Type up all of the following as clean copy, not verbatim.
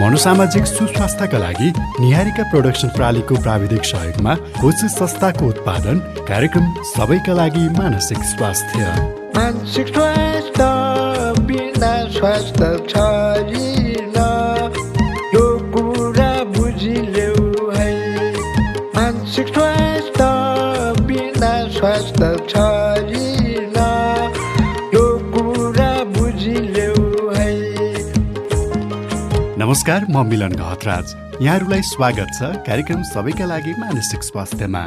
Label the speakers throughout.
Speaker 1: मनोसामाजिक सुस्वास्थ्यका लागि निहारिका प्रोडक्सन प्रणालीको प्राविधिक सहयोगमा कोसिस संस्थाको उत्पादन कार्यक्रम सबैका लागि मानसिक स्वास्थ्य।
Speaker 2: मानसिक स्वास्थ्य बिना स्वास्थ्य छैन, यो कुरा बुझिलेऊ है। मानसिक स्वास्थ्य बिना स्वास्थ्य छैन, यो कुरा बुझिलेऊ है।
Speaker 1: नमस्कार, म मिलन गहतराज। यहाँहरूलाई स्वागत छ कार्यक्रम सबैका लागि मानसिक स्वास्थ्यमा।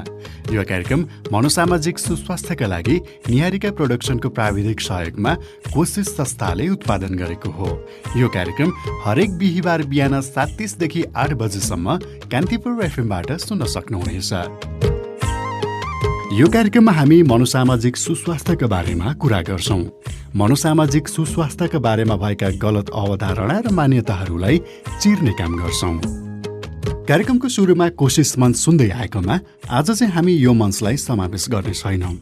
Speaker 1: यो कार्यक्रम मनोसामाजिक सुस्वास्थ्यका लागि निहारिका प्रोडक्सनको प्राविधिक सहयोगमा कोसिस संस्थाले उत्पादन गरेको हो। यो कार्यक्रम हरेक बिहिबार बिहान 7:30 देखि 8 बजेसम्म कान्तिपुर एफएमबाट सुन्न सक्नुहुनेछ। यो कार्यक्रममा हामी मनोसामाजिक सुस्वास्थ्यका बारेमा कुरा गर्छौँ। मनोसामाजिक सुस्वास्थ्यका बारेमा भएका गलत अवधारणा र मान्यताहरूलाई चिर्ने काम गर्छौँ। कार्यक्रमको सुरुमा कोसिस मञ्च सुन्दै आएकोमा आज चाहिँ हामी यो मञ्चलाई समावेश गर्ने छैनौँ।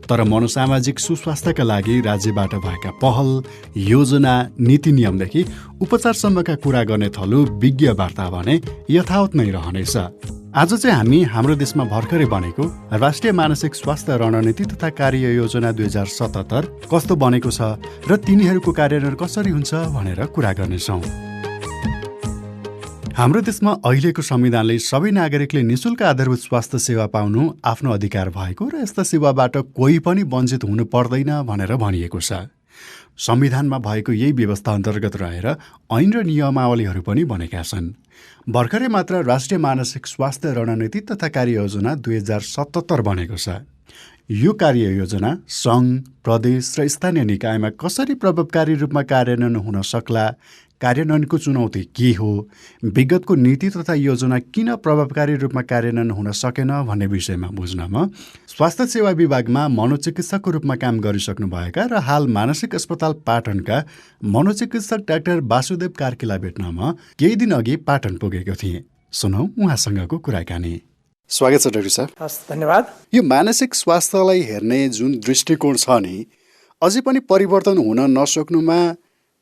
Speaker 1: तर मनोसामाजिक सुस्वास्थ्यका लागि राज्यबाट भएका पहल, योजना, नीति नियमदेखि उपचारसम्मका कुरा गर्ने थलो विज्ञ वार्ता भने यथावत नै रहनेछ। आज चाहिँ हामी हाम्रो देशमा भर्खरै बनेको राष्ट्रिय मानसिक स्वास्थ्य रणनीति तथा कार्य योजना 2077 कस्तो बनेको छ र तिनीहरूको कार्यान्वयन कसरी हुन्छ भनेर कुरा गर्नेछौँ। हाम्रो देशमा अहिलेको संविधानले सबै नागरिकले निशुल्क आधारभूत स्वास्थ्य सेवा पाउनु आफ्नो अधिकार भएको र यस्ता सेवाबाट कोही पनि वञ्चित हुनु पर्दैन भनेर भनिएको छ। संविधानमा भएको यही व्यवस्था अन्तर्गत रहेर ऐन र नियमावलीहरू पनि बनेका छन्। भर्खरै मात्र राष्ट्रिय मानसिक स्वास्थ्य रणनीति तथा कार्ययोजना 2077 बनेको छ। यो कार्ययोजना सङ्घ, प्रदेश र स्थानीय निकायमा कसरी प्रभावकारी रूपमा कार्यान्वयन हुन सक्ला, कार्यान्वयनको चुनौती के हो, विगतको नीति तथा योजना किन प्रभावकारी रूपमा कार्यान्वयन हुन सकेन भन्ने विषयमा बुझ्नमा स्वास्थ्य सेवा विभागमा मनोचिकित्सकको रूपमा काम गरिसक्नुभएका र हाल मानसिक अस्पताल पाटनका मनोचिकित्सक डाक्टर वासुदेव कार्कीलाई भेट्नमा केही दिन अघि पाटन पुगेको थिएँ। सुनौ उहाँसँगको कुराकानी। स्वागत छ डाक्टर साहब।
Speaker 3: हस्, धन्यवाद।
Speaker 1: यो मानसिक स्वास्थ्यलाई हेर्ने जुन दृष्टिकोण छ नि, अझै पनि परिवर्तन हुन नसक्नुमा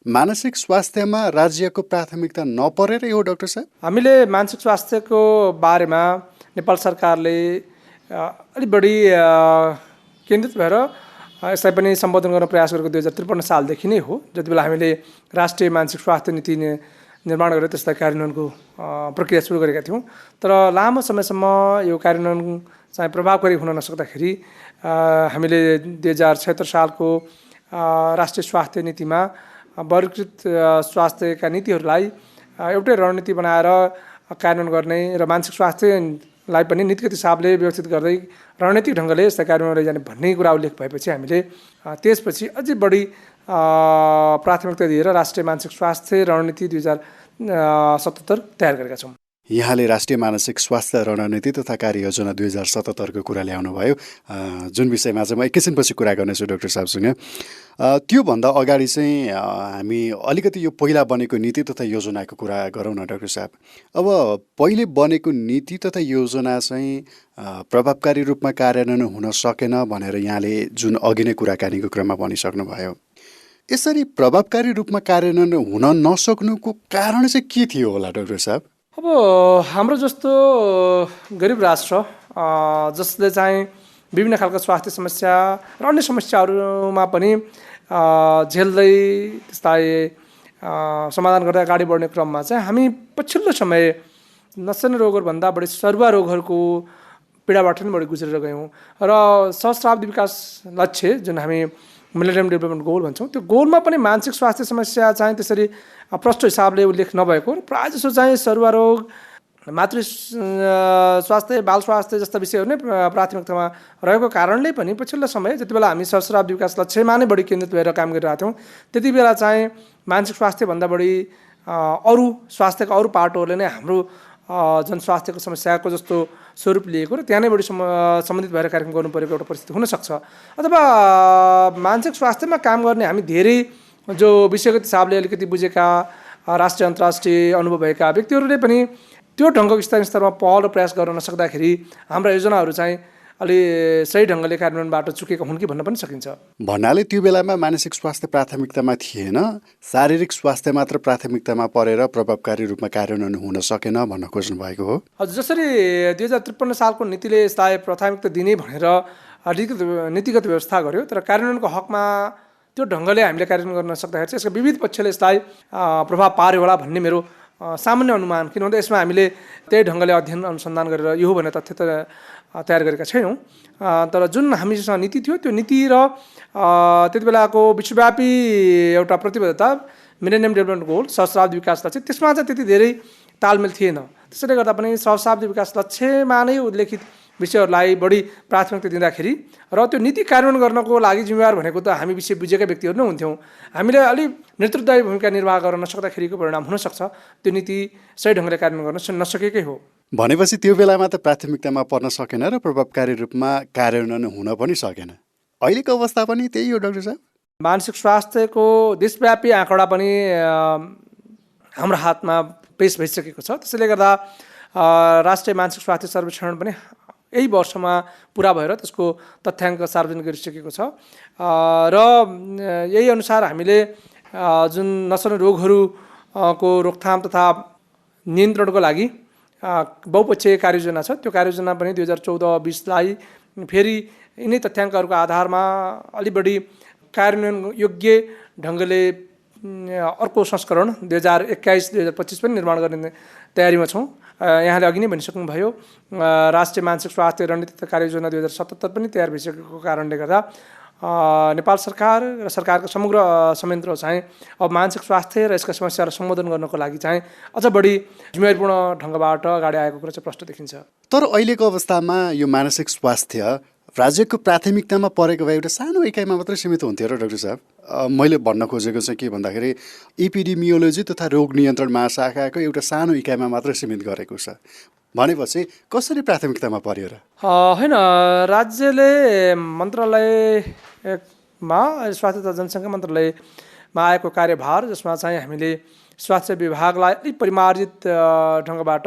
Speaker 1: मानसिक स्वास्थ्यमा राज्यको प्राथमिकता नपरेर हो डाक्टर साहब?
Speaker 3: हामीले मानसिक स्वास्थ्यको बारेमा नेपाल सरकारले अलि बढी केन्द्रित भएर यसलाई पनि सम्बोधन गर्न प्रयास गरेको 2053 सालदेखि नै हो, जति बेला हामीले राष्ट्रिय मानसिक स्वास्थ्य नीति निर्माण गरेर त्यसलाई कार्यान्वयनको प्रक्रिया सुरु गरेका थियौँ। तर लामो समयसम्म यो कार्यान्वयन चाहिँ प्रभावकारी हुन नसक्दाखेरि हामीले 2076 सालको राष्ट्रिय स्वास्थ्य नीतिमा वर्गीकृत स्वास्थ्यका नीतिहरूलाई एउटै रणनीति बनाएर कार्यान्वयन गर्ने र मानसिक स्वास्थ्यलाई पनि नीतिगत हिसाबले व्यवस्थित गर्दै रणनीतिक ढङ्गले यसलाई कार्यान्वयन लैजाने भन्ने कुरा उल्लेख भएपछि हामीले त्यसपछि अझै बढी प्राथमिकता दिएर राष्ट्रिय मानसिक स्वास्थ्य रणनीति 2077 तयार गरेका छौँ।
Speaker 1: यहाँले राष्ट्रिय मानसिक स्वास्थ्य रणनीति तथा कार्ययोजना 2077 को कुरा ल्याउनुभयो, जुन विषयमा चाहिँ म एकैछिनपछि कुरा गर्नेछु डाक्टर साहबसँग। त्योभन्दा अगाडि चाहिँ हामी अलिकति यो पहिला बनेको नीति तथा योजनाको कुरा गरौँ न डाक्टर साहब। अब पहिले बनेको नीति तथा योजना चाहिँ प्रभावकारी रूपमा कार्यान्वयन हुन सकेन भनेर यहाँले जुन अघि नै कुराकानीको क्रममा भनिसक्नुभयो, यसरी प्रभावकारी रूपमा कार्यान्वयन हुन नसक्नुको कारण चाहिँ के थियो होला डाक्टर साहब?
Speaker 3: अब हाम्रो जस्तो गरिब राष्ट्र जसले चाहिँ विभिन्न खालको स्वास्थ्य समस्या र अन्य समस्याहरूमा पनि झेल्दै त्यसलाई समाधान गर्दै अगाडि बढ्ने क्रममा चाहिँ हामी पछिल्लो समय नसाने रोगहरूभन्दा बढी सरुवा रोगहरूको पीडाबाट पनि बढी गुज्रेर गयौँ र सहस्राब्दी विकास लक्ष्य जुन हामी मिलेनियम डेभलपमेन्ट गोल भन्छौँ, त्यो गोलमा पनि मानसिक स्वास्थ्य समस्या चाहिँ त्यसरी प्रष्ट हिसाबले उल्लेख नभएको र प्रायःजसो चाहिँ सरुवा रोग, मातृ स्वास्थ्य, बाल स्वास्थ्य जस्ता विषयहरू नै प्राथमिकतामा रहेको कारणले पनि पछिल्लो समय जति बेला हामी सहस्राब्दी विकास लक्ष्यमा नै बढी केन्द्रित भएर काम गरिरहेका थियौँ, त्यति बेला चाहिँ मानसिक स्वास्थ्यभन्दा बढी अरू स्वास्थ्यका अरू पाटोहरूले नै हाम्रो जनस्वास्थ्यको समस्याको जस्तो स्वरूप लिएको र त्यहाँ नै बढी सम्बन्धित भएर कार्यक्रम गर्नु परेको एउटा परिस्थिति हुनसक्छ। अथवा मानसिक स्वास्थ्यमा काम गर्ने हामी धेरै जो विषयगत हिसाबले अलिकति बुझेका राष्ट्रिय अन्तर्राष्ट्रिय अनुभव भएका व्यक्तिहरूले पनि त्यो ढङ्गको स्थानीय स्तरमा पहल र प्रयास गर्न नसक्दाखेरि हाम्रा योजनाहरू चाहिँ अलि सही ढङ्गले कार्यान्वयनबाट चुकेका हुन् कि भन्न पनि सकिन्छ।
Speaker 1: भन्नाले त्यो बेलामा मानसिक स्वास्थ्य प्राथमिकतामा थिएन, शारीरिक स्वास्थ्य मात्र प्राथमिकतामा परेर प्रभावकारी रूपमा कार्यान्वयन हुन सकेन भन्न खोज्नु भएको हो।
Speaker 3: हजुर, जसरी 2053 सालको नीतिले यसलाई प्राथमिकता दिने भनेर नीतिगत व्यवस्था गर्यो, तर कार्यान्वयनको हकमा त्यो ढङ्गले हामीले कार्यान्वयन गर्न सक्दाखेरि चाहिँ यसका विविध पक्षले यसलाई प्रभाव पार्यो होला भन्ने मेरो सामान्य अनुमान। किन भन्दा यसमा हामीले त्यही ढङ्गले अध्ययन अनुसन्धान गरेर यो हो भन्ने तथ्य त तयार गरेका छैनौँ। तर जुन हामीसँग नीति थियो त्यो नीति र त्यति बेलाको विश्वव्यापी एउटा प्रतिबद्धता मिलेनियम डेभलपमेन्ट गोल सहस्राब्दी विकास लक्ष्य त्यसमा चाहिँ त्यति धेरै तालमेल थिएन। त्यसैले गर्दा पनि सहस्राब्दी विकास लक्ष्यमा नै उल्लेखित विषयहरूलाई बढी प्राथमिकता दिँदाखेरि र त्यो नीति कार्यान्वयन गर्नको लागि जिम्मेवार भनेको त हामी विषय बुझेका व्यक्तिहरू नै हुन्थ्यौँ। हामीले अलिक नेतृत्वदायी भूमिका निर्वाह गर्न नसक्दाखेरिको परिणाम हुनसक्छ त्यो नीति सही ढङ्गले कार्यान्वयन गर्न नसकेकै हो।
Speaker 1: भनेपछि त्यो बेलामा त प्राथमिकतामा पर्न सकेन र प्रभावकारी रूपमा कार्यान्वयन हुन पनि सकेन। अहिलेको अवस्था पनि त्यही हो डाक्टर साहब?
Speaker 3: मानसिक स्वास्थ्यको देशव्यापी आँकडा पनि हाम्रो हातमा पेश भइसकेको छ। त्यसैले गर्दा राष्ट्रिय मानसिक स्वास्थ्य सर्वेक्षण पनि यही वर्षमा पुरा भएर त्यसको तथ्याङ्क सार्वजनिक गरिसकेको छ र यही अनुसार हामीले जुन नसर्ने रोगहरूको रोकथाम तथा नियन्त्रणको लागि बहुपक्षीय कार्ययोजना छ, त्यो कार्ययोजना पनि 2014-20लाई फेरि यिनै तथ्याङ्कहरूको आधारमा अलि बढी कार्यान्वयन योग्य ढङ्गले अर्को संस्करण 2021-2025 पनि निर्माण गर्ने तयारीमा छौँ। यहाँले अघि नै भनिसक्नुभयो राष्ट्रिय मानसिक स्वास्थ्य रणनीति तथा कार्ययोजना 2077 पनि तयार भइसकेको कारणले गर्दा नेपाल सरकार र सरकारको समग्र संयन्त्र चाहिँ अब मानसिक स्वास्थ्य र यसका समस्याहरू सम्बोधन गर्नको लागि चाहिँ अझ बढी जिम्मेवारीपूर्ण ढङ्गबाट अगाडि आएको कुरा चाहिँ प्रष्ट देखिन्छ।
Speaker 1: तर अहिलेको अवस्थामा यो मानसिक स्वास्थ्य राज्यको प्राथमिकतामा परेको भए एउटा सानो इकाइमा मात्रै सीमित हुन्थ्यो र डाक्टर साहब? मैले भन्न खोजेको चाहिँ के भन्दाखेरि एपिडेमियोलोजी तथा रोग नियन्त्रण महाशाखाको एउटा सानो इकाइमा मात्रै सीमित गरेको छ भनेपछि कसरी प्राथमिकतामा पर्यो र?
Speaker 3: होइन, राज्यले मन्त्रालयमा स्वास्थ्य तथा जनसङ्ख्या मन्त्रालयमा आएको कार्यभार जसमा चाहिँ हामीले स्वास्थ्य विभागलाई अलिक परिमार्जित ढङ्गबाट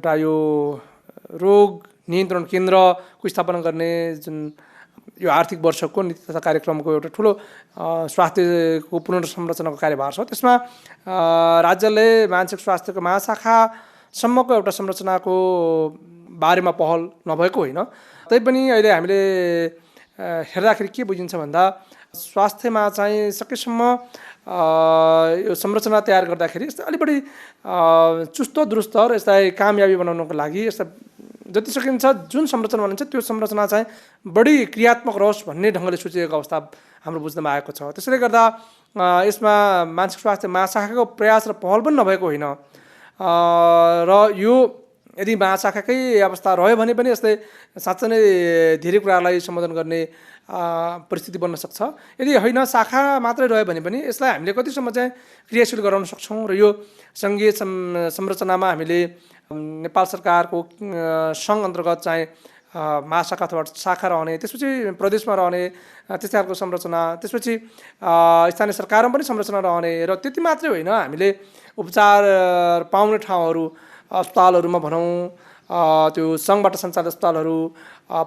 Speaker 3: एउटा यो रोग नियन्त्रण केन्द्रको स्थापना गर्ने जुन यो आर्थिक वर्षको नीति तथा कार्यक्रमको एउटा ठुलो स्वास्थ्यको पुनर्संरचनाको कार्यभार छ। त्यसमा राज्यले मानसिक स्वास्थ्यको महाशाखासम्मको एउटा संरचनाको बारेमा पहल नभएको होइन, तैपनि अहिले हामीले हेर्दाखेरि के बुझिन्छ भन्दा स्वास्थ्यमा चाहिँ सकेसम्म यो संरचना तयार गर्दाखेरि यस्तो अलि बढी चुस्त दुरुस्त र यसलाई कामयाबी बनाउनको लागि यस्ता जति सकिन्छ जुन संरचना भनिन्छ त्यो संरचना चाहिँ बढी क्रियात्मक रहोस् भन्ने ढङ्गले सोचिएको अवस्था हाम्रो बुझ्नमा आएको छ। त्यसैले गर्दा यसमा मानसिक स्वास्थ्य महाशाखाको प्रयास र पहल पनि नभएको होइन र यो यदि महाशाखाकै अवस्था रह्यो भने पनि यस्तै साँच्चै नै धेरै कुरालाई सम्बोधन गर्ने परिस्थिति बन्न सक्छ। यदि होइन शाखा मात्रै रह्यो भने पनि यसलाई हामीले कतिसम्म चाहिँ क्रियाशील गराउन सक्छौँ र यो सङ्घीय संरचनामा हामीले नेपाल सरकारको सङ्घ अन्तर्गत चाहिँ महाशाखा अथवा शाखा रहने, त्यसपछि प्रदेशमा रहने त्यस्तै खालको संरचना, त्यसपछि स्थानीय सरकारमा पनि संरचना रहने र त्यति मात्रै होइन हामीले उपचार पाउने ठाउँहरू अस्पतालहरूमा भनौँ त्यो सङ्घबाट सञ्चालित अस्पतालहरू,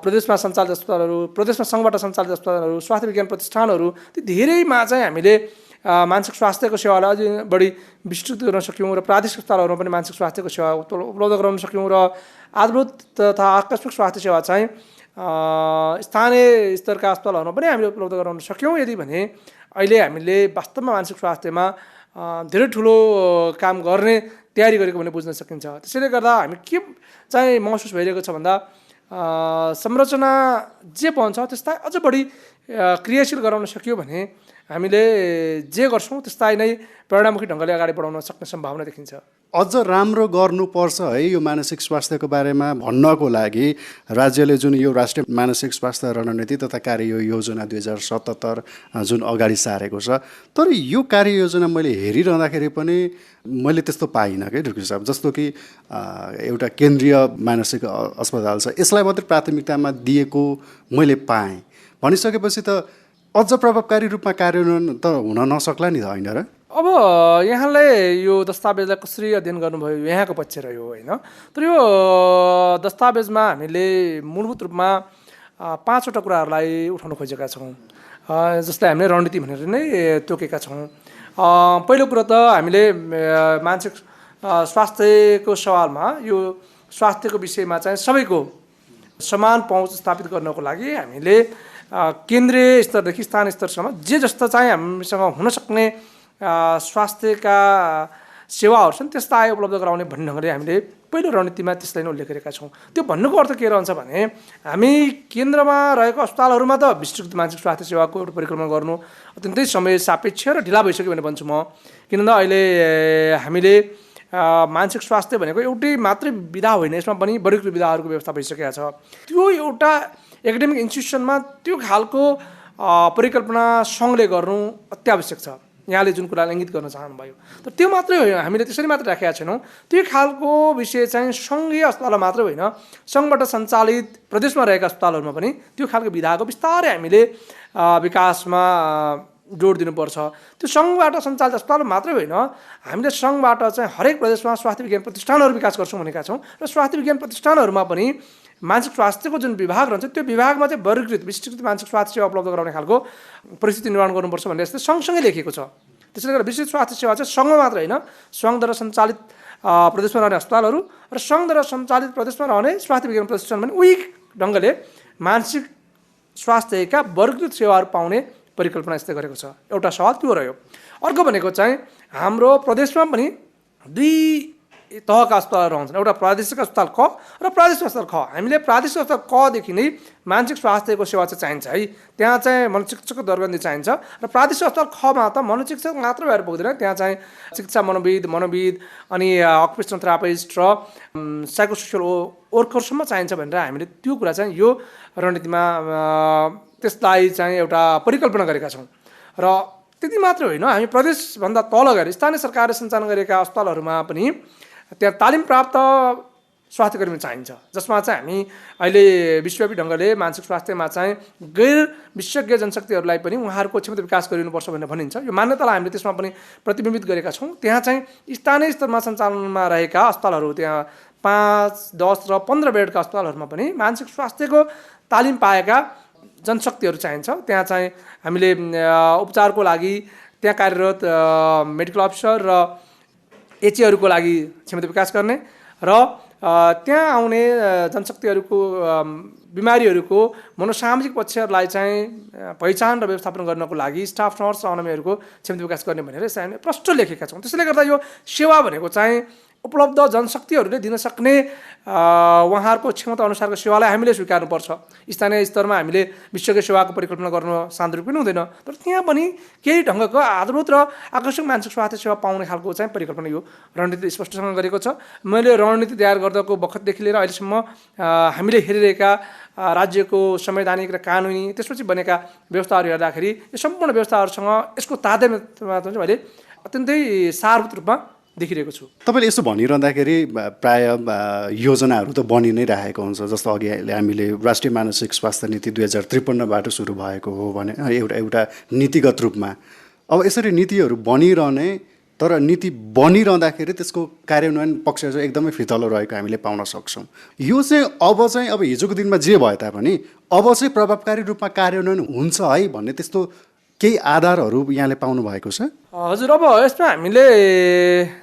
Speaker 3: प्रदेशमा सञ्चालित अस्पतालहरू, प्रदेशमा सङ्घबाट सञ्चालित अस्पतालहरू, स्वास्थ्य विज्ञान प्रतिष्ठानहरू, ती धेरैमा चाहिँ हामीले मानसिक स्वास्थ्यको सेवालाई अझै बढी विस्तृत गर्न सक्यौँ र प्रादेशिक अस्पतालहरूमा पनि मानसिक स्वास्थ्यको सेवा उपलब्ध गराउन सक्यौँ र आधारभूत तथा आकस्मिक स्वास्थ्य सेवा चाहिँ स्थानीय स्तरका अस्पतालहरूमा पनि हामीले उपलब्ध गराउन सक्यौँ यदि भने अहिले हामीले वास्तवमा मानसिक स्वास्थ्यमा धेरै ठुलो काम गर्ने तयारी गरेको भने बुझ्न सकिन्छ। त्यसैले गर्दा हामी के चाहिँ महसुस भइरहेको छ भन्दा संरचना जे बन्छ त्यसलाई अझ बढी क्रियाशील गराउन सक्यो भने हामीले जे गर्छौँ त्यसलाई नै परिणाममुखी ढङ्गले अगाडि बढाउन सक्ने सम्भावना देखिन्छ।
Speaker 1: अझ राम्रो गर्नुपर्छ है यो मानसिक स्वास्थ्यको बारेमा भन्नको लागि राज्यले जुन यो राष्ट्रिय मानसिक स्वास्थ्य रणनीति तथा कार्ययोजना 2077 जुन अगाडि सारेको छ, तर यो कार्ययोजना मैले हेरिरहँदाखेरि पनि मैले त्यस्तो पाइनँ कि ढुक्री साहब। जस्तो कि एउटा केन्द्रीय मानसिक अस्पताल छ, यसलाई मात्रै प्राथमिकतामा दिएको मैले पाएँ। भनिसकेपछि त अझ प्रभावकारी रूपमा कार्यान्वयन त हुन नसक्ला नि त, होइन र?
Speaker 3: अब यहाँले यो दस्तावेजलाई कसरी अध्ययन गर्नुभयो यहाँको पक्ष रह्यो होइन। तर यो दस्तावेजमा हामीले मूलभूत रूपमा 5वटा कुराहरूलाई उठाउन खोजेका छौँ, जसलाई हामीले रणनीति भनेर नै तोकेका छौँ। पहिलो कुरो त हामीले मानसिक स्वास्थ्यको सवालमा यो स्वास्थ्यको विषयमा चाहिँ सबैको समान पहुँच स्थापित गर्नको लागि हामीले केन्द्रीय स्तरदेखि स्थानीय स्तरसम्म जे जस्तो चाहिँ हामीसँग हुनसक्ने स्वास्थ्यका सेवाहरू छन् त्यसलाई उपलब्ध गराउने भन्ने ढङ्गले हामीले पहिलो रणनीतिमा त्यसलाई नै उल्लेख गरेका छौँ। त्यो भन्नुको अर्थ के रहन्छ भने हामी केन्द्रमा रहेको अस्पतालहरूमा त विस्तृत मानसिक स्वास्थ्य सेवाको परिक्रमण गर्नु अत्यन्तै समय सापेक्ष र ढिला भइसक्यो भने भन्छु म। किनभने अहिले हामीले मानसिक स्वास्थ्य भनेको एउटै मात्रै विधा होइन, यसमा पनि वर्गीकृत विधाहरूको व्यवस्था भइसकेको छ। त्यो एउटा एकाडेमिक इन्स्टिट्युसनमा त्यो खालको परिकल्पना सङ्घले गर्नु अत्यावश्यक छ। यहाँले जुन कुरालाई इङ्गित गर्न चाहनुभयो, तर त्यो मात्रै होइन, हामीले त्यसरी मात्र राखेका छैनौँ। त्यो खालको विषय चाहिँ सङ्घीय अस्पतालमा मात्रै होइन, सङ्घबाट सञ्चालित प्रदेशमा रहेका अस्पतालहरूमा पनि त्यो खालको विधाको बिस्तारै हामीले विकासमा जोड दिनुपर्छ। त्यो सङ्घबाट सञ्चालित अस्पताल मात्रै होइन, हामीले सङ्घबाट चाहिँ हरेक प्रदेशमा स्वास्थ्य विज्ञान प्रतिष्ठानहरू विकास गर्छौँ भनेका छौँ र स्वास्थ्य विज्ञान प्रतिष्ठानहरूमा पनि मानसिक स्वास्थ्यको जुन विभाग रहन्छ त्यो विभागमा चाहिँ वर्गीकृत विस्तृत मानसिक स्वास्थ्य सेवा उपलब्ध गराउने खालको परिस्थिति निर्माण गर्नुपर्छ भनेर यस्तै सँगसँगै लेखिएको छ। त्यसैले गर्दा विस्तृत स्वास्थ्य सेवा चाहिँ सङ्घमा मात्र होइन, सङ्घद्वारा सञ्चालित प्रदेशमा रहने अस्पतालहरू र सङ्घद्वारा सञ्चालित प्रदेशमा रहने स्वास्थ्य विज्ञान प्रतिष्ठान पनि उही ढङ्गले मानसिक स्वास्थ्यका वर्गीकृत सेवाहरू पाउने परिकल्पना यस्तै गरेको छ। एउटा सवाल त्यो रह्यो। अर्को भनेको चाहिँ हाम्रो प्रदेशमा पनि 2 तहका अस्पतालहरू रहन्छन्, एउटा प्रादेशिक अस्पताल क र प्रादेशिक अस्पताल ख। हामीले प्रादेशिक अस्पताल कदेखि नै मानसिक स्वास्थ्यको सेवा चाहिँ चाहिन्छ है, त्यहाँ चाहिँ मनोचिकित्सकको दरबन्दी चाहिन्छ र प्रादेशिक अस्पताल खमा त मनोचिकित्सक मात्र भएर पुग्दैन, त्यहाँ चाहिँ चिकित्सा मनोविद अनि अकुपेसनल थेरापिस्ट र साइकोसोसियल वर्करसम्म चाहिन्छ भनेर हामीले त्यो कुरा चाहिँ यो रणनीतिमा त्यसलाई चाहिँ एउटा परिकल्पना गरेका छौँ। र त्यति मात्र होइन, हामी प्रदेशभन्दा तल गएर स्थानीय सरकारले सञ्चालन गरेका अस्पतालहरूमा पनि त्यहाँ तालिम प्राप्त स्वास्थ्यकर्मी चाहिन्छ, जसमा चाहिँ हामी अहिले विश्वव्यापी ढङ्गले मानसिक स्वास्थ्यमा चाहिँ गैर विशेषज्ञ जनशक्तिहरूलाई पनि उहाँहरूको क्षमता विकास गरिनुपर्छ भनेर भनिन्छ। यो मान्यतालाई हामीले त्यसमा पनि प्रतिबिम्बित गरेका छौँ। त्यहाँ चाहिँ स्थानीय स्तरमा सञ्चालनमा रहेका अस्पतालहरू, त्यहाँ 5, 10 र 15 बेडका अस्पतालहरूमा पनि मानसिक स्वास्थ्यको तालिम पाएका जनशक्तिहरू चाहिन्छ। त्यहाँ चाहिँ हामीले उपचारको लागि त्यहाँ कार्यरत मेडिकल अफिसर र एचईहरूको लागि क्षमता विकास गर्ने र त्यहाँ आउने जनशक्तिहरूको बिमारीहरूको मनोसामाजिक पक्षहरूलाई चाहिँ पहिचान र व्यवस्थापन गर्नको लागि स्टाफ नर्स र अनमेहरूको क्षमता विकास गर्ने भनेर यसलाई हामीले प्रष्ट लेखेका छौँ। त्यसैले गर्दा यो सेवा भनेको चाहिँ उपलब्ध जनशक्तिहरूले दिन सक्ने उहाँहरूको क्षमता अनुसारको सेवालाई हामीले स्वीकार्नुपर्छ। स्थानीय स्तरमा हामीले विशेषज्ञ सेवाको परिकल्पना गर्न सान्दर्भिक पनि हुँदैन, तर त्यहाँ पनि केही ढङ्गको आधारभूत र आकर्षक मानसिक स्वास्थ्य सेवा पाउने खालको चाहिँ परिकल्पना यो रणनीति स्पष्टसँग गरेको छ। मैले रणनीति तयार गर्दाको बखतदेखि लिएर अहिलेसम्म हामीले हेरिरहेका राज्यको संवैधानिक र कानुनी त्यसपछि बनेका व्यवस्थाहरू हेर्दाखेरि यो सम्पूर्ण व्यवस्थाहरूसँग यसको तादात्म्यमा चाहिँ मैले अत्यन्तै सारभूत रूपमा देखिरहेको छु।
Speaker 1: तपाईँले यसो भनिरहँदाखेरि प्राय योजनाहरू त बनि नै राखेको हुन्छ, जस्तो अघि हामीले राष्ट्रिय मानसिक स्वास्थ्य नीति 2053बाट सुरु भएको हो भने एउटा नीतिगत रूपमा। अब यसरी नीतिहरू बनिरहने, तर नीति बनिरहँदाखेरि त्यसको कार्यान्वयन पक्ष चाहिँ एकदमै फितलो रहेको हामीले पाउन सक्छौँ। यो चाहिँ अब हिजोको दिनमा जे भए तापनि अब चाहिँ प्रभावकारी रूपमा कार्यान्वयन हुन्छ है भन्ने त्यस्तो केही आधारहरू यहाँले पाउनु भएको छ?
Speaker 3: हजुर, अब यसमा हामीले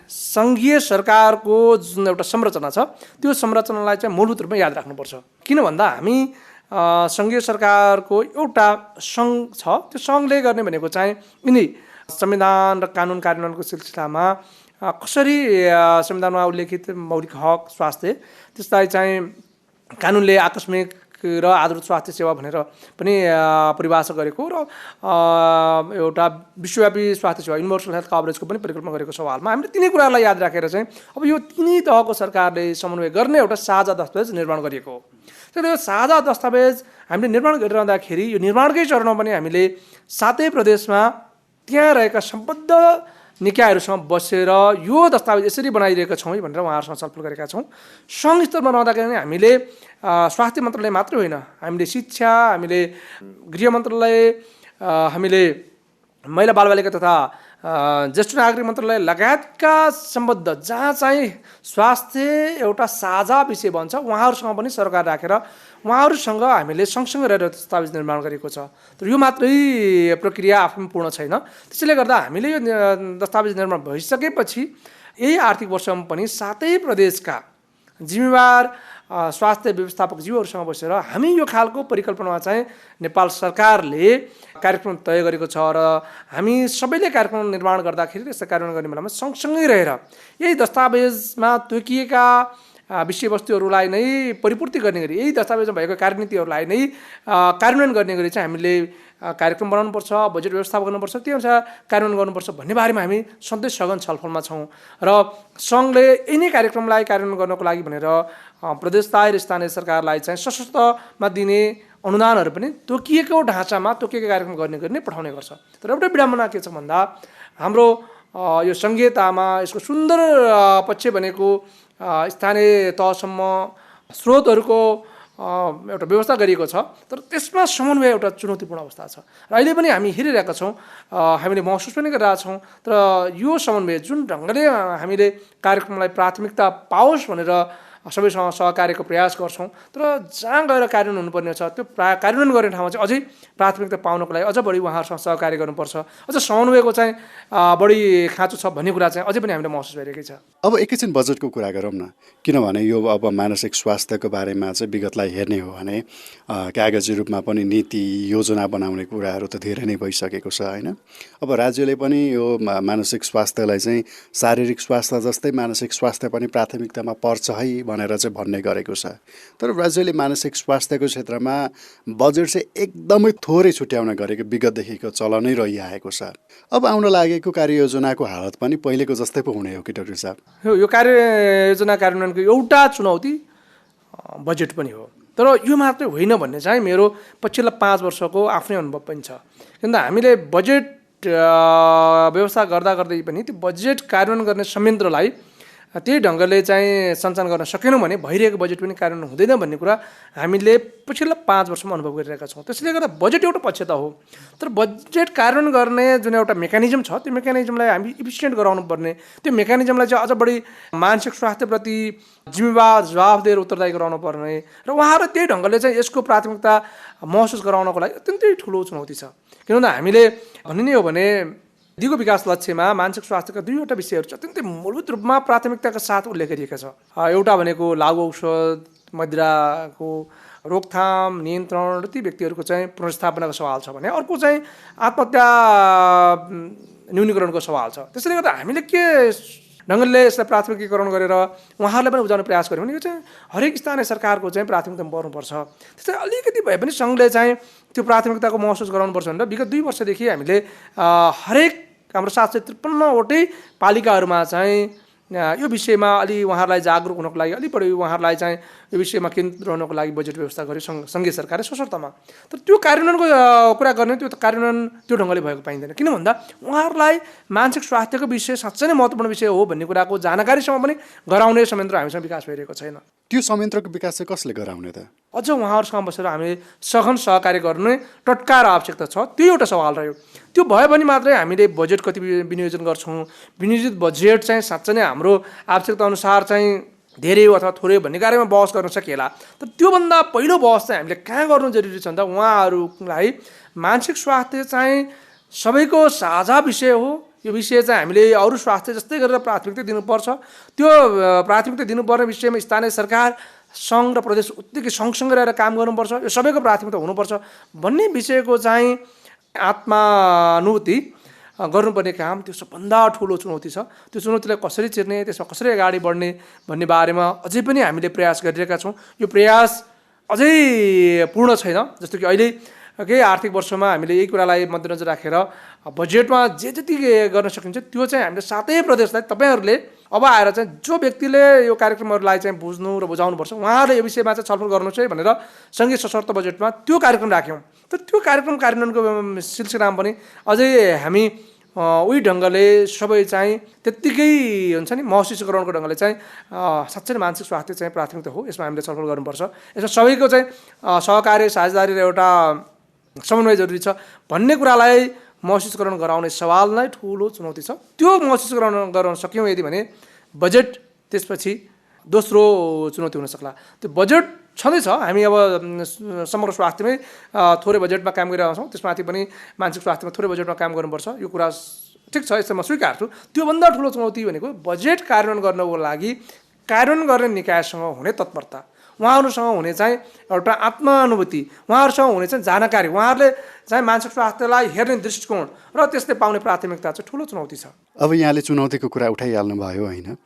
Speaker 3: सङ्घीय सरकारको जुन एउटा संरचना छ त्यो संरचनालाई चाहिँ मूलभूत रूपमा याद राख्नुपर्छ। किन भन्दा हामी सङ्घीय सरकारको एउटा सङ्घ छ, त्यो सङ्घले गर्ने भनेको चाहिँ यिनी संविधान र कानुन कार्यान्वयनको सिलसिलामा कसरी संविधानमा उल्लेखित मौलिक हक स्वास्थ्य त्यसलाई चाहिँ कानुनले आकस्मिक र आधारभूत स्वास्थ्य सेवा भनेर पनि परिभाषा गरेको र एउटा विश्वव्यापी स्वास्थ्य सेवा युनिभर्सल हेल्थ कभरेजको पनि परिकल्पना गरेको सवालमा हामीले तिनै कुराहरूलाई याद राखेर चाहिँ अब यो तिनै तहको सरकारले समन्वय गर्ने एउटा साझा दस्तावेज निर्माण गरिएको हो। त्यो साझा दस्तावेज हामीले निर्माण गरिरहँदाखेरि यो निर्माणकै चरणमा पनि हामीले 7 प्रदेशमा त्यहाँ रहेका सम्बद्ध निकायहरूसँग बसेर यो दस्तावेज यसरी बनाइरहेका छौँ भनेर उहाँहरूसँग छलफल गरेका छौँ। सङ्घ स्तरमा रहँदाखेरि हामीले स्वास्थ्य मन्त्रालय मात्रै होइन, हामीले शिक्षा, हामीले गृह मन्त्रालय, हामीले महिला बालबालिका तथा ज्येष्ठ नागरिक मन्त्रालय लगायतका सम्बद्ध जहाँ चाहिँ स्वास्थ्य एउटा साझा विषय बन्छ उहाँहरूसँग पनि सरकार राखेर उहाँहरूसँग हामीले सँगसँगै रहेर दस्तावेज निर्माण गरेको छ। तर यो मात्रै प्रक्रिया आफैमा पूर्ण छैन। त्यसैले गर्दा हामीले यो दस्तावेज निर्माण भइसकेपछि यही आर्थिक वर्षमा पनि 7 प्रदेशका जिम्मेवार स्वास्थ्य व्यवस्थापकज्यूहरूसँग बसेर हामी यो खालको परिकल्पनामा चाहिँ नेपाल सरकारले कार्यक्रम तय गरेको छ र हामी सबैले कार्यक्रम निर्माण गर्दाखेरि यसको कार्यान्वयन गर्ने बेलामा सँगसँगै रहेर यही दस्तावेजमा तोकिएका विषयवस्तुहरूलाई नै परिपूर्ति गर्ने गरी यही दस्तावेजमा भएको कार्यनीतिहरूलाई नै कार्यान्वयन गर्ने गरी चाहिँ हामीले कार्यक्रम बनाउनुपर्छ, बजेट व्यवस्थापन गर्नुपर्छ, त्यो अनुसार कार्यान्वयन गर्नुपर्छ भन्ने बारेमा हामी सधैँ सघन छलफलमा छौँ र सङ्घले यिनै कार्यक्रमलाई कार्यान्वयन गर्नको लागि भनेर प्रदेश तह र स्थानीय सरकारलाई चाहिँ सशस्त्रमा दिने अनुदानहरू पनि तोकिएको ढाँचामा तोकिएको कार्यक्रम गर्ने गरी नै पठाउने गर्छ। तर एउटा विडम्बना के छ भन्दा हाम्रो यो सङ्घीयतामा यसको सुन्दर पक्ष भनेको स्थानीय तहसम्म स्रोतहरूको एउटा व्यवस्था गरिएको छ, तर त्यसमा समन्वय एउटा चुनौतीपूर्ण अवस्था छ र अहिले पनि हामी हेरिरहेका छौँ, हामीले महसुस पनि गरिरहेका छौँ। तर यो समन्वय जुन ढङ्गले हामीले कार्यक्रमलाई प्राथमिकता पाओस् भनेर सबैसँग सहकार्यको प्रयास गर्छौँ, तर जहाँ गएर कार्यान्वयन हुनुपर्ने छ त्यो कार्यान्वयन गर्ने ठाउँमा चाहिँ अझै प्राथमिकता पाउनको लागि अझ बढी उहाँहरूसँग सहकार्य गर्नुपर्छ, अझ समन्वयको चाहिँ बढी खाँचो छ भन्ने कुरा चाहिँ अझै पनि हामीले महसुस भइरहेकै छ।
Speaker 1: अब एकैछिन बजेटको कुरा गरौँ न, किनभने यो अब मानसिक स्वास्थ्यको बारेमा चाहिँ विगतलाई हेर्ने हो भने कागजी रूपमा पनि नीति योजना बनाउने कुराहरू त धेरै नै भइसकेको छ होइन। अब राज्यले पनि यो मानसिक स्वास्थ्यलाई चाहिँ शारीरिक स्वास्थ्य जस्तै मानसिक स्वास्थ्य पनि प्राथमिकतामा पर्छ है भनेर चाहिँ भन्ने गरेको छ। तर राज्यले मानसिक स्वास्थ्यको क्षेत्रमा बजेट चाहिँ एकदमै थोरै छुट्याउन गरेको विगतदेखिको चलनै रहिआएको छ। अब आउन लागेको कार्ययोजनाको हालत पनि पहिलेको जस्तै पो हुने हो कि डाक्टर साहब?
Speaker 3: यो कार्ययोजना कार्यान्वयनको एउटा चुनौती बजेट पनि हो, तर यो मात्रै होइन भन्ने चाहिँ मेरो पछिल्ला 5 वर्षको आफ्नै अनुभव पनि छ। किनभने हामीले बजेट व्यवस्था गर्दा गर्दै पनि त्यो बजेट कार्यान्वयन गर्ने संयन्त्रलाई त्यही ढङ्गले चाहिँ सञ्चालन गर्न सकेनौँ भने भइरहेको बजेट पनि कार्यान्वयन हुँदैन भन्ने कुरा हामीले पछिल्ला 5 वर्षमा अनुभव गरिरहेका छौँ। त्यसले गर्दा बजेट एउटा पक्ष त हो, तर बजेट कार्यान्वयन गर्ने जुन एउटा मेकानिजम छ त्यो मेकानिजमलाई हामी इफिसियन्ट गराउनु पर्ने, त्यो मेकानिजमलाई चाहिँ अझ बढी मानसिक स्वास्थ्यप्रति जिम्मेवार जवाफदेह उत्तरदायी गराउनु पर्ने र उहाँहरू त्यही ढङ्गले चाहिँ यसको प्राथमिकता महसुस गराउनको लागि अत्यन्तै ठुलो चुनौती छ। किनभने हामीले भन्ने हो भने दिगो विकास लक्ष्यमा मानसिक स्वास्थ्यका 2वटा विषयहरू चाहिँ अत्यन्तै मूलभूत रूपमा प्राथमिकताका साथ उल्लेख गरिएका छ। एउटा भनेको लागु औषध मदिराको रोकथाम नियन्त्रण र ती व्यक्तिहरूको चाहिँ पुनर्स्थापनाको सवाल छ भने अर्को चाहिँ आत्महत्या न्यूनीकरणको सवाल छ। त्यसैले गर्दा हामीले के ढङ्गले यसलाई प्राथमिकीकरण गरेर उहाँहरूलाई पनि बुझाउने प्रयास गर्यो भने यो चाहिँ हरेक स्थानीय सरकारको चाहिँ प्राथमिकतामा पर्नुपर्छ। त्यसै अलिकति भए पनि सङ्घले चाहिँ त्यो प्राथमिकताको महसुस गराउनुपर्छ भनेर विगत 2 वर्षदेखि हामीले हरेक हाम्रो 753वटै पालिकाहरूमा चाहिँ यो विषयमा अलि उहाँहरूलाई जागरुक हुनको लागि अलि बढी उहाँहरूलाई चाहिँ यो विषयमा केन्द्रित रहनको लागि बजेट व्यवस्था गरे सङ्घीय सरकारले सशर्तमा। तर त्यो कार्यान्वयनको कुरा गर्ने त्यो कार्यान्वयन त्यो ढङ्गले भएको पाइँदैन। किन भन्दा उहाँहरूलाई मानसिक स्वास्थ्यको विषय साँच्चै नै महत्त्वपूर्ण विषय हो भन्ने कुराको जानकारीसम्म पनि गराउने संयन्त्र हामीसँग विकास भइरहेको छैन।
Speaker 1: त्यो संयन्त्रको विकास चाहिँ कसले गराउने त?
Speaker 3: अझ उहाँहरूसँग बसेर हामीले सघन सहकार्य गर्ने टटकार आवश्यकता छ, त्यो एउटा सवाल रह्यो। त्यो भयो भने मात्रै हामीले बजेट कति विनियोजन गर्छौँ, विनियोजित बजेट चाहिँ साँच्चै नै हाम्रो आवश्यकता अनुसार चाहिँ धेरै हो अथवा थोरै भन्ने बारेमा बहस गर्न सकिएला। तर त्योभन्दा पहिलो बहस चाहिँ हामीले कहाँ गर्नु जरुरी छ भन्दा उहाँहरूलाई मानसिक स्वास्थ्य चाहिँ सबैको साझा विषय हो, यो विषय चाहिँ हामीले अरू स्वास्थ्य जस्तै गरेर प्राथमिकता दिनुपर्छ। त्यो प्राथमिकता दिनुपर्ने विषयमा स्थानीय सरकार सङ्घ र प्रदेश उत्तिकै सँगसँगै रहेर काम गर्नुपर्छ, यो सबैको प्राथमिकता हुनुपर्छ भन्ने विषयको चाहिँ आत्मानुभूति गर्नुपर्ने काम त्यो सबभन्दा ठुलो चुनौती छ। त्यो चुनौतीलाई कसरी चिर्ने, त्यसमा कसरी अगाडि बढ्ने भन्ने बारेमा अझै पनि हामीले प्रयास गरिरहेका छौँ। यो प्रयास अझै पूर्ण छैन। जस्तो कि अहिले केही आर्थिक वर्षमा हामीले यही कुरालाई मध्यनजर राखेर बजेटमा जे जति गर्न सकिन्छ त्यो चाहिँ हामीले 7 प्रदेशलाई तपाईँहरूले अब आएर चाहिँ जो व्यक्तिले यो कार्यक्रमहरूलाई चाहिँ बुझ्नु र बुझाउनुपर्छ उहाँहरूले यो विषयमा चाहिँ छलफल गर्नुहोस् है भनेर सङ्घीय सशर्त बजेटमा त्यो कार्यक्रम राख्यौँ। तर त्यो कार्यक्रम कार्यान्वयनको सिलसिलामा पनि अझै हामी उही ढङ्गले सबै चाहिँ त्यत्तिकै हुन्छ नि महसुस गराउनको ढङ्गले चाहिँ साँच्चै नै मानसिक स्वास्थ्य चाहिँ प्राथमिकता हो, यसमा हामीले छलफल गर्नुपर्छ। यसमा सबैको चाहिँ सहकार्य साझेदारी र एउटा समन्वय जरुरी छ भन्ने कुरालाई महसुसकरण गराउने सवाल नै ठुलो चुनौती छ। त्यो गराउन सक्यौँ यदि भने बजेट त्यसपछि दोस्रो चुनौती हुन सक्ला। त्यो बजेट छँदैछ, हामी अब समग्र स्वास्थ्यमै थोरै बजेटमा काम गरिरहेका छौँ, त्यसमाथि पनि मानसिक स्वास्थ्यमा थोरै बजेटमा काम गर्नुपर्छ, यो कुरा ठिक छ, यसमा स्वीकार्छु। त्योभन्दा ठुलो चुनौती भनेको बजेट कार्यान्वयन गर्नको लागि कार्यान्वयन गर्ने निकायसँग हुने तत्परता, उहाँहरूसँग हुने चाहिँ एउटा आत्मानुभूति, उहाँहरूसँग हुने चाहिँ जानकारी, उहाँहरूले चाहिँ मानसिक स्वास्थ्यलाई हेर्ने दृष्टिकोण र त्यसले पाउने प्राथमिकता चाहिँ ठुलो चुनौती छ।
Speaker 1: अब यहाँले चुनौतीको कुरा उठाइहाल्नु भयो होइन।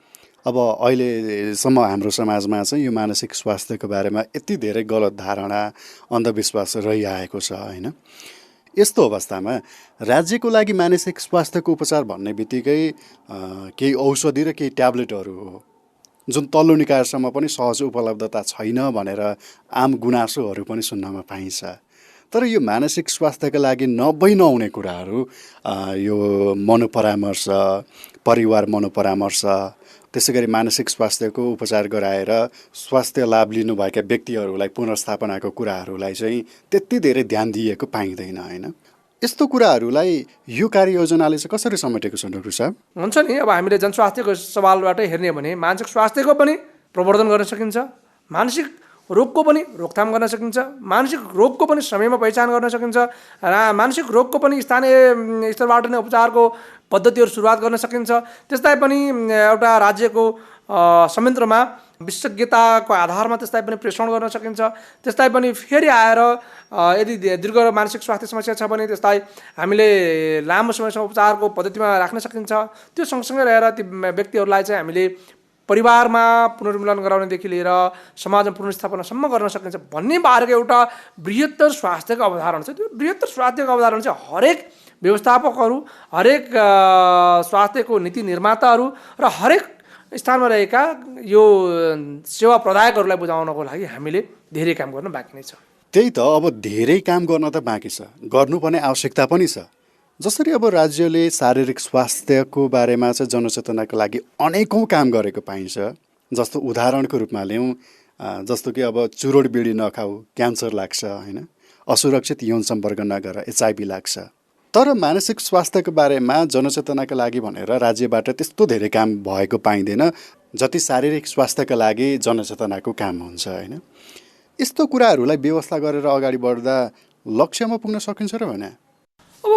Speaker 1: अब अहिलेसम्म हाम्रो समाजमा चाहिँ यो मानसिक स्वास्थ्यको बारेमा यति धेरै गलत धारणा अन्धविश्वास रहिआएको छ होइन। यस्तो अवस्थामा राज्यको लागि मानसिक स्वास्थ्यको उपचार भन्ने बित्तिकै केही औषधि र केही ट्याब्लेटहरू हो जुन तल्लो निकायसम्म पनि सहज उपलब्धता छैन भनेर आम गुनासोहरू पनि सुन्नमा पाइन्छ। तर यो मानसिक स्वास्थ्यका लागि नहुने कुराहरू यो मनोपरामर्श, परिवार मनोपरामर्श, त्यसै गरी मानसिक स्वास्थ्यको उपचार गराएर स्वास्थ्य लाभ लिनुभएका व्यक्तिहरूलाई पुनर्स्थापनाको कुराहरूलाई चाहिँ त्यति धेरै ध्यान दिएको पाइँदैन होइन। यस्तो कुराहरूलाई यो कार्ययोजनाले चाहिँ कसरी समेटेको छ डाक्टर साहब?
Speaker 3: हुन्छ नि, अब हामीले जनस्वास्थ्यको सवालबाटै हेर्ने हो भने मानसिक स्वास्थ्यको पनि प्रवर्धन गर्न सकिन्छ, मानसिक रोगको पनि रोकथाम गर्न सकिन्छ, मानसिक रोगको पनि समयमा पहिचान गर्न सकिन्छ, र मानसिक रोगको पनि स्थानीय स्तरबाट नै उपचारको पद्धतिहरू सुरुवात गर्न सकिन्छ। त्यसलाई पनि एउटा राज्यको संयन्त्रमा विशेषज्ञताको आधारमा त्यसलाई पनि प्रेषण गर्न सकिन्छ। त्यसलाई पनि फेरि आएर यदि दीर्घ मानसिक स्वास्थ्य समस्या छ भने त्यसलाई हामीले लामो समयसम्म उपचारको पद्धतिमा राख्न सकिन्छ। त्यो सँगसँगै रहेर ती व्यक्तिहरूलाई चाहिँ हामीले परिवारमा पुनर्मिलन गराउनेदेखि लिएर समाजमा पुनर्स्थापनासम्म गर्न सकिन्छ भन्ने बारेको एउटा बृहत्तर स्वास्थ्यको अवधारणा छ। त्यो बृहत्तर स्वास्थ्यको अवधारणा चाहिँ हरेक व्यवस्थापकहरू, हरेक स्वास्थ्यको नीति निर्माताहरू र हरेक स्थानमा रहेका यो सेवा प्रदायकहरूलाई बुझाउनको लागि हामीले धेरै काम गर्न बाँकी नै छ।
Speaker 1: त्यही त, अब धेरै काम गर्न त बाँकी छ, गर्नुपर्ने आवश्यकता पनि छ। जसरी अब राज्यले शारीरिक स्वास्थ्यको बारेमा चाहिँ जनचेतनाको लागि अनेकौँ काम गरेको पाइन्छ। जस्तो उदाहरणको रूपमा ल्याउँ, जस्तो कि अब चुरोट बिडी नखाऊ, क्यान्सर लाग्छ होइन, असुरक्षित यौन सम्पर्क नगर, HIV लाग्छ। तर मानसिक स्वास्थ्यको बारेमा जनचेतनाका लागि भनेर राज्यबाट त्यस्तो धेरै काम भएको पाइँदैन जति शारीरिक स्वास्थ्यका लागि जनचेतनाको काम हुन्छ होइन। यस्तो कुराहरूलाई व्यवस्था गरेर अगाडि बढ्दा लक्ष्यमा पुग्न सकिन्छ र भने?
Speaker 3: अब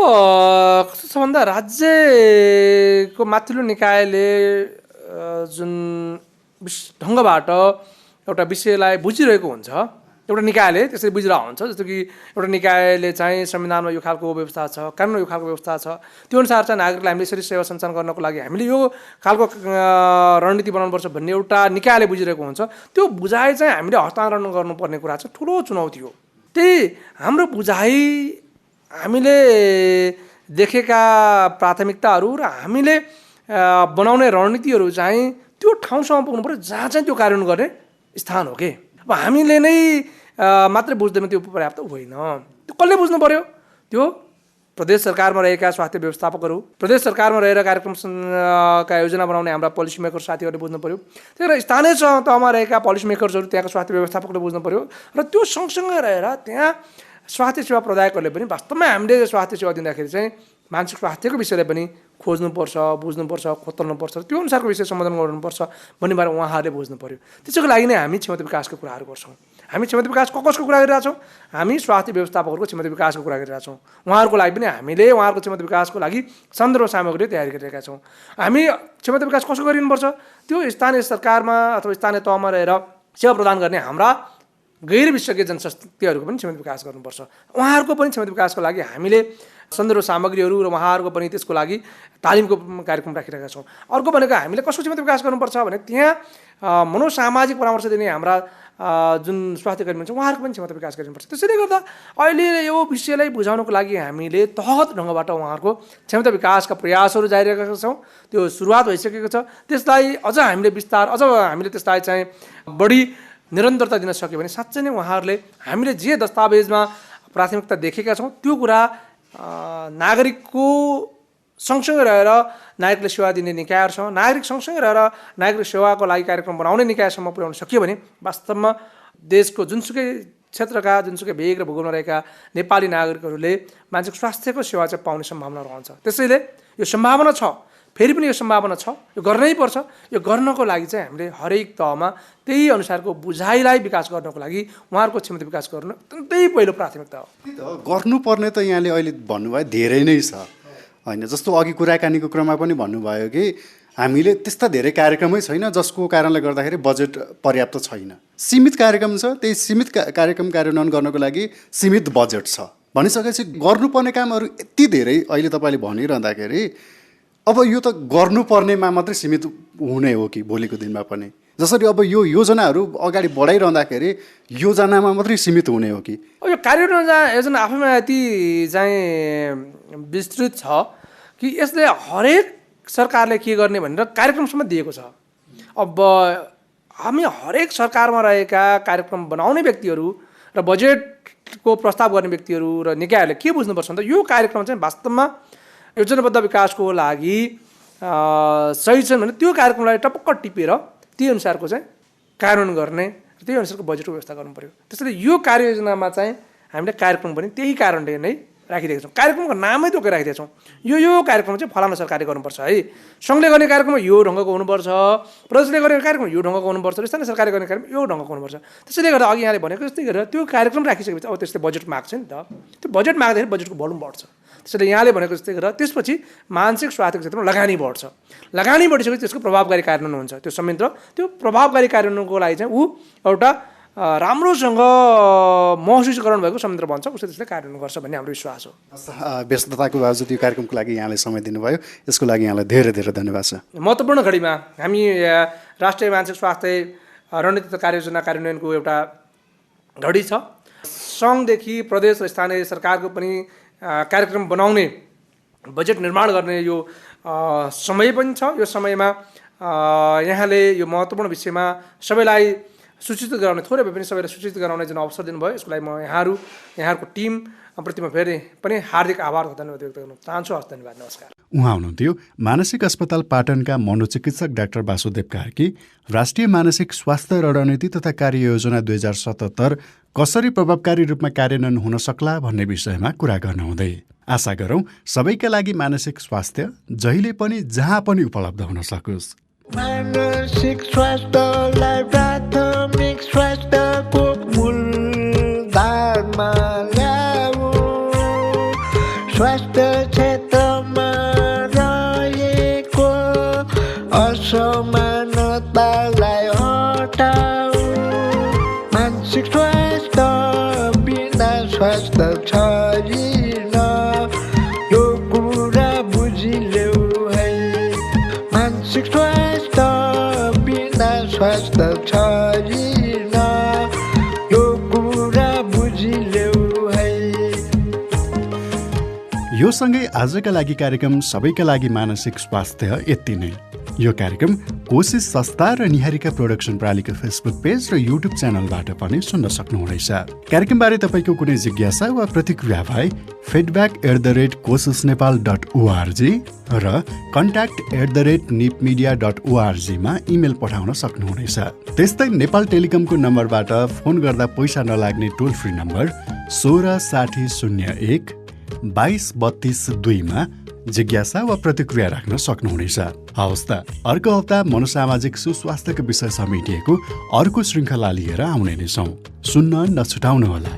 Speaker 3: कस्तो छ भन्दा राज्यको माथिल्लो निकायले जुन ढङ्गबाट एउटा विषयलाई बुझिरहेको हुन्छ, एउटा निकायले त्यसरी बुझिरहेको हुन्छ। जस्तो कि एउटा निकायले चाहिँ संविधानमा यो खालको व्यवस्था छ, कानुनमा यो खालको व्यवस्था छ, त्यो अनुसार चाहिँ नागरिकलाई हामीले यसरी सेवा सञ्चालन गर्नको लागि हामीले यो खालको रणनीति बनाउनुपर्छ भन्ने एउटा निकायले बुझिरहेको हुन्छ। त्यो बुझाइ चाहिँ हामीले हस्तान्तरण गर्नुपर्ने कुरा चाहिँ ठुलो चुनौती हो। त्यही हाम्रो बुझाइ, हामीले देखेका प्राथमिकताहरू र हामीले बनाउने रणनीतिहरू चाहिँ त्यो ठाउँसम्म पुग्नु पऱ्यो जहाँ चाहिँ त्यो कार्यान्वयन गर्ने स्थान हो कि। अब हामीले नै मात्रै बुझ्दैमा त्यो पर्याप्त होइन। त्यो कसले बुझ्नु पऱ्यो? त्यो प्रदेश सरकारमा रहेका स्वास्थ्य व्यवस्थापकहरू, प्रदेश सरकारमा रहेर कार्यक्रमका योजना बनाउने हाम्रा पोलिसी मेकर साथीहरूले बुझ्नु पऱ्यो। त्यही भएर स्थानीय तहमा रहेका पोलिसी मेकर्सहरू, त्यहाँको स्वास्थ्य व्यवस्थापकले बुझ्नु पऱ्यो। र त्यो सँगसँगै रहेर त्यहाँ स्वास्थ्य सेवा प्रदायकहरूले पनि वास्तवमा हामीले स्वास्थ्य सेवा दिँदाखेरि चाहिँ मानसिक स्वास्थ्यको विषयलाई पनि खोज्नुपर्छ, बुझ्नुपर्छ, खोतल्नुपर्छ, त्यो अनुसारको विषय सम्बोधन गर्नुपर्छ भन्ने बारे उहाँहरूले बुझ्नु पऱ्यो। त्यसैको लागि नै हामी क्षमता विकासको कुराहरू गर्छौँ। हामी क्षमता विकास कसको कुरा गरिरहेछौँ? हामी स्वास्थ्य व्यवस्थापकहरूको क्षमता विकासको कुरा गरिरहेछौँ। उहाँहरूको लागि पनि हामीले उहाँहरूको क्षमता विकासको लागि सन्दर्भ सामग्री तयारी गरिरहेका छौँ। हामी क्षमता विकास कसो गरिनुपर्छ? त्यो स्थानीय सरकारमा अथवा स्थानीय तहमा रहेर सेवा प्रदान गर्ने हाम्रा गैर विशेषज्ञ जनशक्तिहरूको पनि क्षमता विकास गर्नुपर्छ। उहाँहरूको पनि क्षमता विकासको लागि हामीले सन्दर्भ सामग्रीहरू र उहाँहरूको पनि त्यसको लागि तालिमको कार्यक्रम राखिरहेका छौँ। अर्को भनेको हामीले कसको क्षमता विकास गर्नुपर्छ भने त्यहाँ मनोसामाजिक परामर्श दिने हाम्रा जुन स्वास्थ्य कर्मी हुन्छ उहाँहरूको पनि क्षमता विकास गरिनुपर्छ। त्यसैले गर्दा अहिले यो विषयलाई बुझाउनको लागि हामीले तहत ढङ्गबाट उहाँहरूको क्षमता विकासका प्रयासहरू जारी राखेका छौँ। त्यो सुरुवात भइसकेको छ। त्यसलाई अझ हामीले विस्तार, अझ हामीले त्यसलाई चाहिँ बढी निरन्तरता दिन सक्यो भने साँच्चै नै उहाँहरूले हामीले जे दस्तावेजमा प्राथमिकता देखेका छौँ त्यो कुरा नागरिकको सँगसँगै रहेर नागरिकले सेवा दिने निकायहरूसँग, नागरिक सँगसँगै रहेर नागरिक सेवाको लागि कार्यक्रम बनाउने निकायसम्म पुर्याउन सकियो भने वास्तवमा देशको जुनसुकै क्षेत्रका जुनसुकै भेग र भूगोलमा रहेका नेपाली नागरिकहरूले मानसिक स्वास्थ्यको सेवा चाहिँ पाउने सम्भावना रहन्छ। त्यसैले यो सम्भावना छ, फेरि पनि यो सम्भावना छ, यो गर्नै पर्छ। यो गर्नको लागि चाहिँ हामीले हरेक तहमा त्यही अनुसारको बुझाइलाई विकास गर्नको लागि उहाँहरूको क्षमता विकास गर्नु अत्यन्तै पहिलो प्राथमिकता हो।
Speaker 1: गर्नुपर्ने त यहाँले अहिले भन्नुभयो धेरै नै छ होइन। जस्तो अघि कुराकानीको क्रममा पनि भन्नुभयो कि हामीले त्यस्ता धेरै कार्यक्रमै छैन जसको कारणले गर्दाखेरि बजेट पर्याप्त छैन। सीमित कार्यक्रम छ, त्यही सीमित कार्यक्रम कार्यान्वयन गर्नको लागि सीमित बजेट छ भनिसकेपछि गर्नुपर्ने कामहरू यति धेरै अहिले तपाईँले भनिरहँदाखेरि अब यो त गर्नुपर्नेमा मात्रै सीमित हुने हो कि भोलिको दिनमा पनि? जसरी अब यो योजनाहरू अगाडि बढाइरहँदाखेरि योजनामा मात्रै सीमित हुने हो कि?
Speaker 3: यो कार्यान्वयन योजना आफैमा यति चाहिँ विस्तृत छ कि यसले हरेक सरकारले के गर्ने भनेर कार्यक्रमसम्म दिएको छ। अब हामी हरेक सरकारमा रहेका कार्यक्रम बनाउने व्यक्तिहरू र बजेटको प्रस्ताव गर्ने व्यक्तिहरू र निकायहरूले के बुझ्नुपर्छ भन्दा यो कार्यक्रम चाहिँ वास्तवमा योजनाबद्ध विकासको लागि सही छन् भने त्यो कार्यक्रमलाई टपक्क टिपेर त्यही अनुसारको चाहिँ कार्यान्वयन गर्ने, त्यही अनुसारको बजेटको व्यवस्था गर्नु पर्यो। त्यसैले यो कार्ययोजनामा चाहिँ हामीले कार्यक्रम पनि त्यही कारणले नै राखिदिएका छौँ। कार्यक्रमको नामै तोकेर राखिदिएका छौँ। यो कार्यक्रम चाहिँ फलाना सरकारले गर्नुपर्छ है, सङ्घले गर्ने कार्यक्रम यो ढङ्गको हुनुपर्छ, प्रदेशले गर्ने कार्यक्रम यो ढङ्गको हुनुपर्छ, स्थानीय सरकारले गर्ने कार्यक्रम यो ढङ्गको हुनुपर्छ। त्यसैले गर्दा अघि यहाँले भनेको जस्तै गरेर त्यो कार्यक्रम राखिसकेपछि अब त्यसले बजेट माग्छ नि त, त्यो बजेट माग्दाखेरि बजेटको भोल्युम बढ्छ। त्यसैले यहाँले भनेको जस्तै गरेर त्यसपछि मानसिक स्वास्थ्यको क्षेत्रमा लगानी बढ्छ। लगानी बढिसकेपछि त्यसको प्रभावकारी कार्यान्वयन हुन्छ। त्यो संयन्त्र त्यो प्रभावकारी कार्यान्वयनको लागि चाहिँ ऊ एउटा राम्रोसँग महसुसकरण भएको संयन्त्र बन्छ, उसले त्यसले कार्यान्वयन गर्छ भन्ने हाम्रो विश्वास हो।
Speaker 1: व्यस्तताको बावजुद यो कार्यक्रमको लागि यहाँले समय दिनुभयो, यसको लागि यहाँलाई धेरै धेरै धन्यवाद छ।
Speaker 3: महत्त्वपूर्ण घडीमा हामी राष्ट्रिय मानसिक स्वास्थ्य रणनीति तथा कार्ययोजना कार्यान्वयनको एउटा घडी छ। सङ्घदेखि प्रदेश र स्थानीय सरकारको पनि कार्यक्रम बनाउने, बजेट निर्माण गर्ने यो समय पनि छ। यो समयमा यहाँले यो महत्त्वपूर्ण विषयमा सबैलाई सूचित गराउने, थोरै भए पनि सबैलाई सूचित गराउने जुन अवसर दिनुभयो, यसको लागि म यहाँहरूको टिम प्रति म फेरि पनि हार्दिक आभार धन्यवाद व्यक्त गर्न चाहन्छु। हस्, धन्यवाद, नमस्कार।
Speaker 1: उहाँ हुनुहुन्थ्यो मानसिक अस्पताल पाटनका मनोचिकित्सक डाक्टर वासुदेव कार्की। राष्ट्रिय मानसिक स्वास्थ्य रणनीति तथा कार्ययोजना 2077 कसरी प्रभावकारी रूपमा कार्यान्वयन हुन सक्ला भन्ने विषयमा कुरा गर्नुहुँदै आशा गरौँ सबैका लागि मानसिक स्वास्थ्य जहिले पनि जहाँ पनि उपलब्ध हुन सकोस्।
Speaker 2: मानसिक स्वास्थ्यलाई प्राथमिक स्वास्थ्यको मूलधारमा ल्याऊ, स्वास्थ्य क्षेत्रमा रहेको असमानतालाई हटाऊ। मानसिक स्वास्थ्य बिना स्वास्थ्य छैन, यो कुरा बुझिलेऊ है। मानसिक स्वास्थ्य बिना स्वास्थ्य छैन, यो कुरा बुझिलेऊ है।
Speaker 1: यो सँगै आजका लागि कार्यक्रम सबैका लागि मानसिक स्वास्थ्य यति नै। यो कार्यक्रम कोशिश संस्था र निहारिका प्रोडक्सन प्रणालीको फेसबुक पेज र युट्युब च्यानलबाट पनि सुन्न सक्नुहुनेछ। कार्यक्रमबारे तपाईँको कुनै जिज्ञासा वा प्रतिक्रिया भए feedback@kosisnepal.org र contact@nipmedia.org मा इमेल पठाउन सक्नुहुनेछ। त्यस्तै नेपाल टेलिकमको नम्बरबाट फोन गर्दा पैसा नलाग्ने टोल फ्री नम्बर 166001 2232 मा जिज्ञासा वा प्रतिक्रिया राख्न सक्नुहुनेछ। हवस् त, अर्को हप्ता मनोसामाजिक सुस्वास्थ्यको विषय समेटिएको अर्को श्रृङ्खला लिएर आउने नै छौँ। सुन्न नछुटाउनुहोला।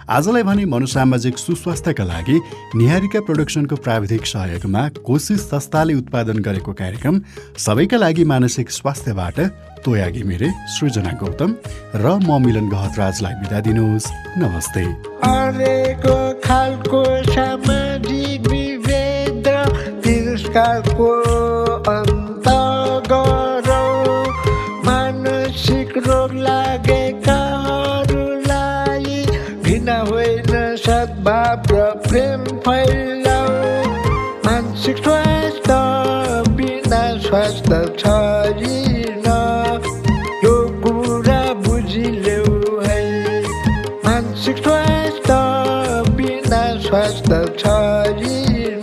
Speaker 1: आजलाई भने मनोसामाजिक सुस्वास्थ्यका लागि निहारिका प्रोडक्सनको प्राविधिक सहयोगमा कोशिश संस्थाले उत्पादन गरेको कार्यक्रम सबैका लागि मानसिक स्वास्थ्यबाट तोया घिमिरे, सृजना गौतम र म मिलन गहतराजलाई बिदा दिनुहोस्। नमस्ते।
Speaker 2: हरेको खालको सामाजिक विभेद तिरस्कारको अन्त गरौँ। मानसिक रोग लागेकाहरूलाई घृणा होइन सद्भाव र प्रेम फैलाऊ। मानसिक स्वास्थ्य बिना स्वास्थ्य छैन, यो कुरा बुझिलेऊ है। मानसिक स्वास्थ्य बिना स्वास्थ्य छैन,